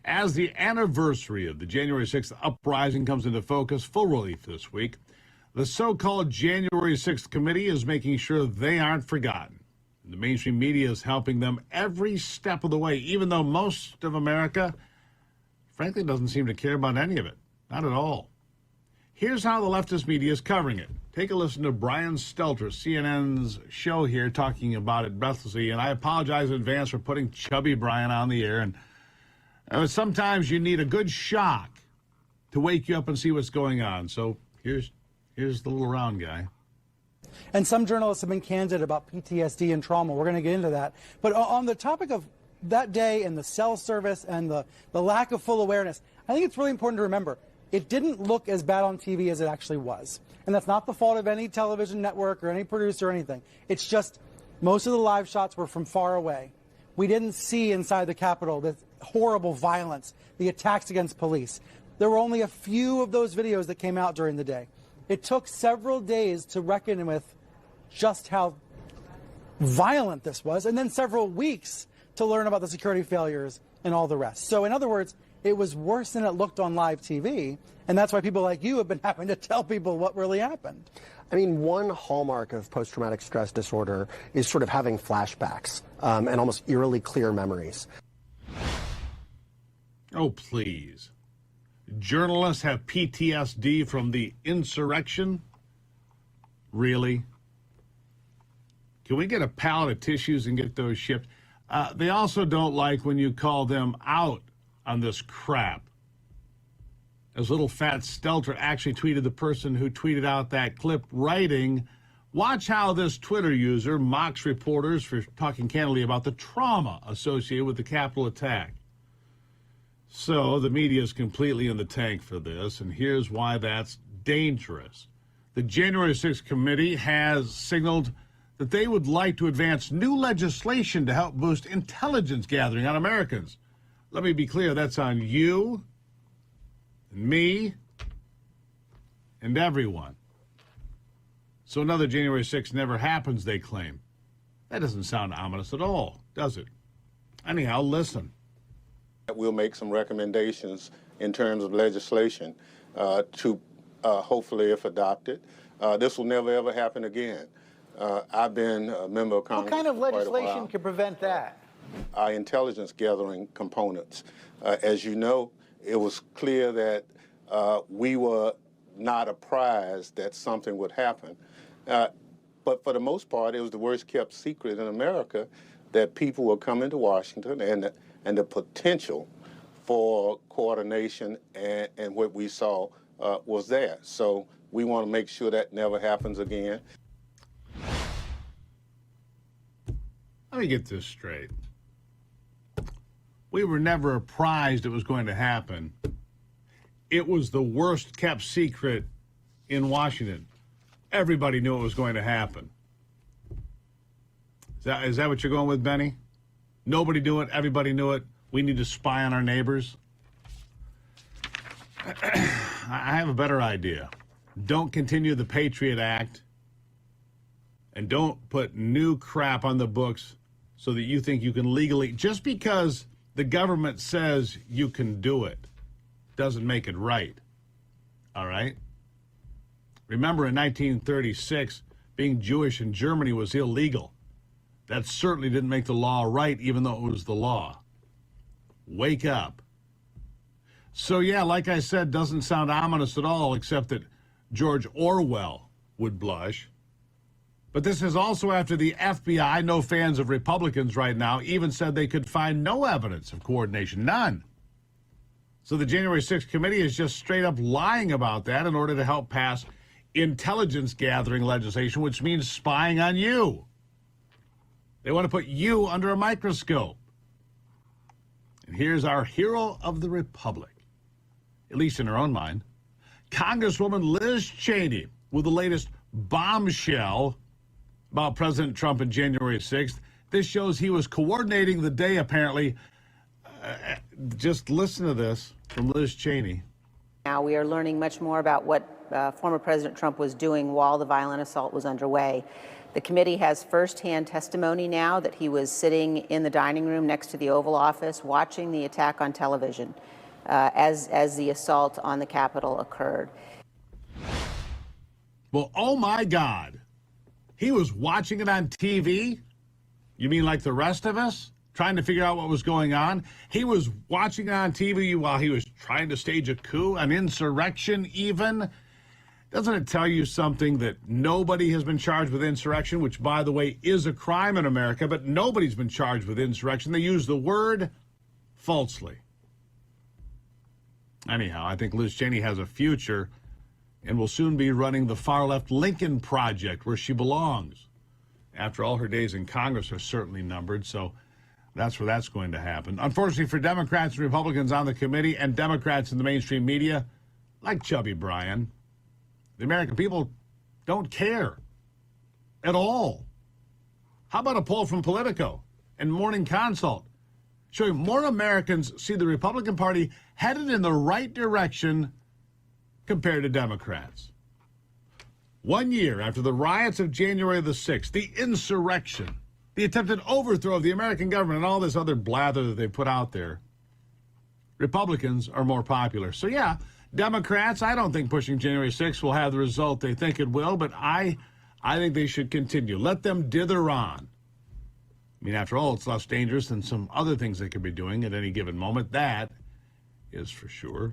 As the anniversary of the January 6th uprising comes into focus, full relief this week, the so-called January 6th committee is making sure they aren't forgotten. The mainstream media is helping them every step of the way, even though most of America, frankly, doesn't seem to care about any of it. Not at all. Here's how the leftist media is covering it. Take a listen to Brian Stelter, CNN's show here, talking about it breathlessly. And I apologize in advance for putting chubby Brian on the air. And sometimes you need a good shock to wake you up and see what's going on. So here's the little round guy. And some journalists have been candid about PTSD and trauma. We're going to get into that. But on the topic of that day and the cell service and the lack of full awareness, I think it's really important to remember it didn't look as bad on TV as it actually was. And that's not the fault of any television network or any producer or anything. It's just most of the live shots were from far away. We didn't see inside the Capitol the horrible violence, the attacks against police. There were only a few of those videos that came out during the day. It took several days to reckon with just how violent this was, and then several weeks to learn about the security failures and all the rest. So in other words, it was worse than it looked on live TV, and that's why people like you have been having to tell people what really happened. I mean, one hallmark of post-traumatic stress disorder is sort of having flashbacks and almost eerily clear memories. Oh, please. Journalists have PTSD from the insurrection? Really? Can we get a pallet of tissues and get those shipped? They also don't like when you call them out on this crap. As little fat Stelter actually tweeted the person who tweeted out that clip, writing, "Watch how this Twitter user mocks reporters for talking candidly about the trauma associated with the Capitol attack." So the media is completely in the tank for this, and here's why that's dangerous. The January 6th committee has signaled that they would like to advance new legislation to help boost intelligence gathering on Americans. Let me be clear, that's on you, and me, and everyone. So another January 6th never happens, they claim. That doesn't sound ominous at all, does it? Anyhow, listen. We'll make some recommendations in terms of legislation to hopefully, if adopted, this will never ever happen again. I've been a member of Congress. What kind of for quite a legislation while. could prevent that? Our intelligence gathering components. As you know, it was clear that we were not apprised that something would happen. But for the most part, it was the worst kept secret in America that people were coming to Washington, and the potential for coordination and what we saw was there. So we want to make sure that never happens again. Let me get this straight. We were never apprised it was going to happen. It was the worst kept secret in Washington. Everybody knew it was going to happen. Is that what you're going with, Benny? Nobody knew it. Everybody knew it. We need to spy on our neighbors. I have a better idea. Don't continue the Patriot Act, and don't put new crap on the books so that you think you can legally, just because the government says you can do it, doesn't make it right. All right? Remember, in 1936, being Jewish in Germany was illegal. That certainly didn't make the law right, even though it was the law. Wake up. So, yeah, like I said, doesn't sound ominous at all, except that George Orwell would blush. But this is also after the FBI, no fans of Republicans right now, even said they could find no evidence of coordination, none. So the January 6th committee is just straight up lying about that in order to help pass intelligence gathering legislation, which means spying on you. They want to put you under a microscope. And here's our hero of the Republic, at least in her own mind, Congresswoman Liz Cheney, with the latest bombshell about President Trump and January 6th. This shows he was coordinating the day, apparently. Just listen to this from Liz Cheney. Now we are learning much more about what former President Trump was doing while the violent assault was underway. The committee has firsthand testimony now that he was sitting in the dining room next to the Oval Office watching the attack on television as the assault on the Capitol occurred. Well, oh my God. He was watching it on TV? You mean like the rest of us? Trying to figure out what was going on? He was watching it on TV while he was trying to stage a coup, an insurrection even? Doesn't it tell you something that nobody has been charged with insurrection, which, by the way, is a crime in America, but nobody's been charged with insurrection? They use the word falsely. Anyhow, I think Liz Cheney has a future and will soon be running the far-left Lincoln Project, where she belongs. After all, her days in Congress are certainly numbered, so that's where that's going to happen. Unfortunately for Democrats and Republicans on the committee and Democrats in the mainstream media, like Chubby Bryan, the American people don't care at all. How about a poll from Politico and Morning Consult showing more Americans see the Republican Party headed in the right direction compared to Democrats? 1 year after the riots of January the 6th, the insurrection, the attempted overthrow of the American government, and all this other blather that they put out there, Republicans are more popular. So, yeah, Democrats, I don't think pushing January 6th will have the result they think it will, but I think they should continue. Let them dither on. I mean, after all, it's less dangerous than some other things they could be doing at any given moment. That is for sure.